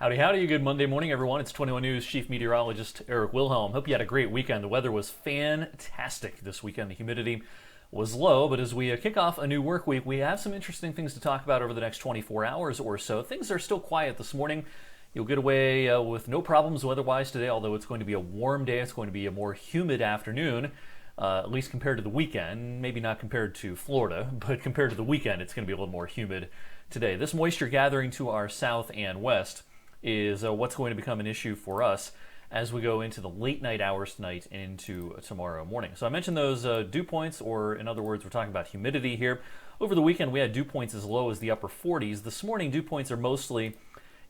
Howdy, howdy. Good Monday morning, everyone. It's 21 News Chief Meteorologist Eric Wilhelm. Hope you had a great weekend. The weather was fantastic this weekend. The humidity was low, but as we kick off a new work week, we have some interesting things to talk about over the next 24 hours or so. Things are still quiet this morning. You'll get away with no problems weather-wise today, although it's going to be a warm day. It's going to be a more humid afternoon, at least compared to the weekend. Maybe not compared to Florida, but compared to the weekend, it's going to be a little more humid today. This moisture gathering to our south and west is what's going to become an issue for us as we go into the late night hours tonight and into tomorrow morning. So I mentioned those dew points, or in other words, we're talking about humidity here. Over the weekend, we had dew points as low as the upper 40s. This morning, dew points are mostly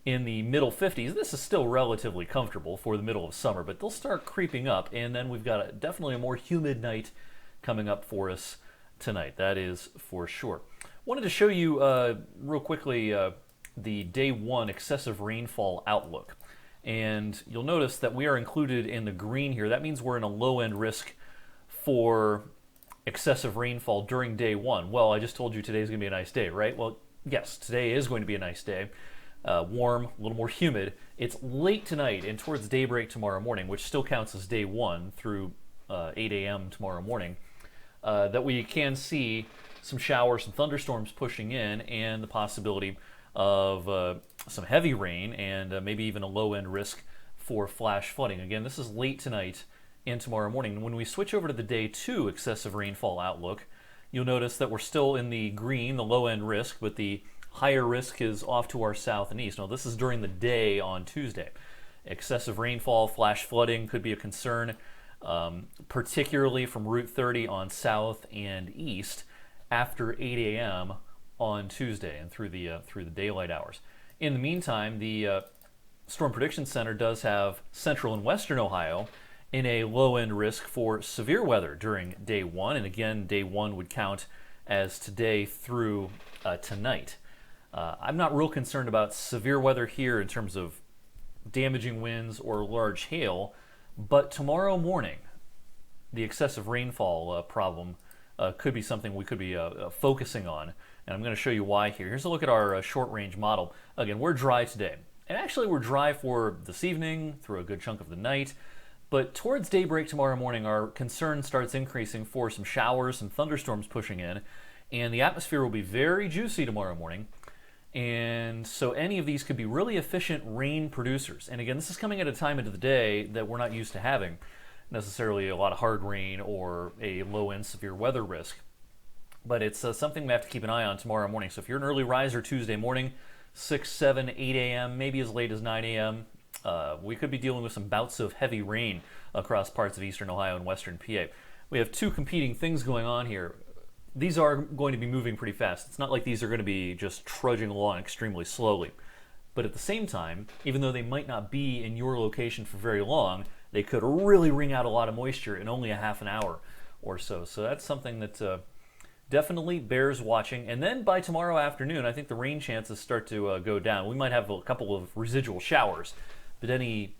in the middle 50s. This is still relatively comfortable for the middle of summer, but they'll start creeping up, and then we've got definitely a more humid night coming up for us tonight. That is for sure. Wanted to show you real quickly the day one excessive rainfall outlook. And you'll notice that we are included in the green here. That means we're in a low end risk for excessive rainfall during day one. Well, I just told you today's going to be a nice day, right? Well, yes, today is going to be a nice day. Warm, a little more humid. It's late tonight and towards daybreak tomorrow morning, which still counts as day one through 8 a.m. tomorrow morning, that we can see some showers, some thunderstorms pushing in, and the possibility of some heavy rain and maybe even a low-end risk for flash flooding. Again, this is late tonight and tomorrow morning. When we switch over to the day two excessive rainfall outlook, you'll notice that we're still in the green, the low-end risk, but the higher risk is off to our south and east. Now, this is during the day on Tuesday. Excessive rainfall, flash flooding could be a concern, particularly from Route 30 on south and east after 8 a.m. on Tuesday and through the daylight hours. In the meantime, the Storm Prediction Center does have central and western Ohio in a low-end risk for severe weather during day one, and again, day one would count as today through tonight. I'm not real concerned about severe weather here in terms of damaging winds or large hail, but tomorrow morning, the excessive rainfall problem could be something we could be focusing on, and I'm going to show you why here. Here's a look at our short-range model. Again, we're dry today, and actually we're dry for this evening through a good chunk of the night, but towards daybreak tomorrow morning, our concern starts increasing for some showers and thunderstorms pushing in, and the atmosphere will be very juicy tomorrow morning, and so any of these could be really efficient rain producers. And again, this is coming at a time of the day that we're not used to having necessarily a lot of hard rain or a low-end severe weather risk. But it's something we have to keep an eye on tomorrow morning. So if you're an early riser Tuesday morning, 6, 7, 8 a.m., maybe as late as 9 a.m., we could be dealing with some bouts of heavy rain across parts of eastern Ohio and western PA. We have two competing things going on here. These are going to be moving pretty fast. It's not like these are going to be just trudging along extremely slowly. But at the same time, even though they might not be in your location for very long, they could really wring out a lot of moisture in only a half an hour or so. So that's something that definitely bears watching. And then by tomorrow afternoon, I think the rain chances start to go down. We might have a couple of residual showers, but any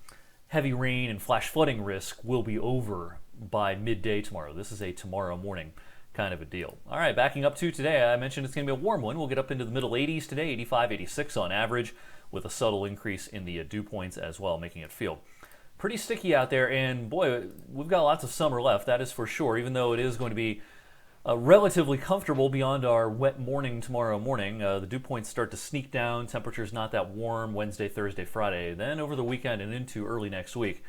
heavy rain and flash flooding risk will be over by midday tomorrow. This is a tomorrow morning kind of a deal. All right, backing up to today, I mentioned it's going to be a warm one. We'll get up into the middle 80s today, 85, 86 on average, with a subtle increase in the dew points as well, making it feel pretty sticky out there. And boy, we've got lots of summer left, that is for sure, even though it is going to be relatively comfortable beyond our wet morning tomorrow morning. The dew points start to sneak down, temperatures not that warm Wednesday, Thursday, Friday. Then over the weekend and into early next week,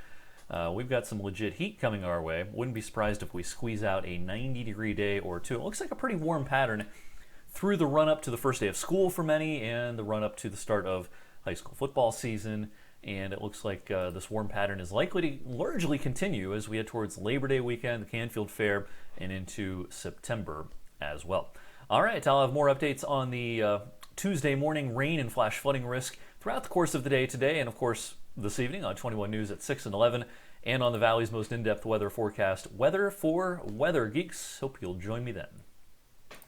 we've got some legit heat coming our way. Wouldn't be surprised if we squeeze out a 90-degree day or two. It looks like a pretty warm pattern through the run-up to the first day of school for many and the run-up to the start of high school football season. And it looks like this warm pattern is likely to largely continue as we head towards Labor Day weekend, the Canfield Fair, and into September as well. All right, I'll have more updates on the Tuesday morning rain and flash flooding risk throughout the course of the day today, and of course this evening on 21 News at 6 and 11, and on the Valley's most in-depth weather forecast, Weather for Weather Geeks. Hope you'll join me then.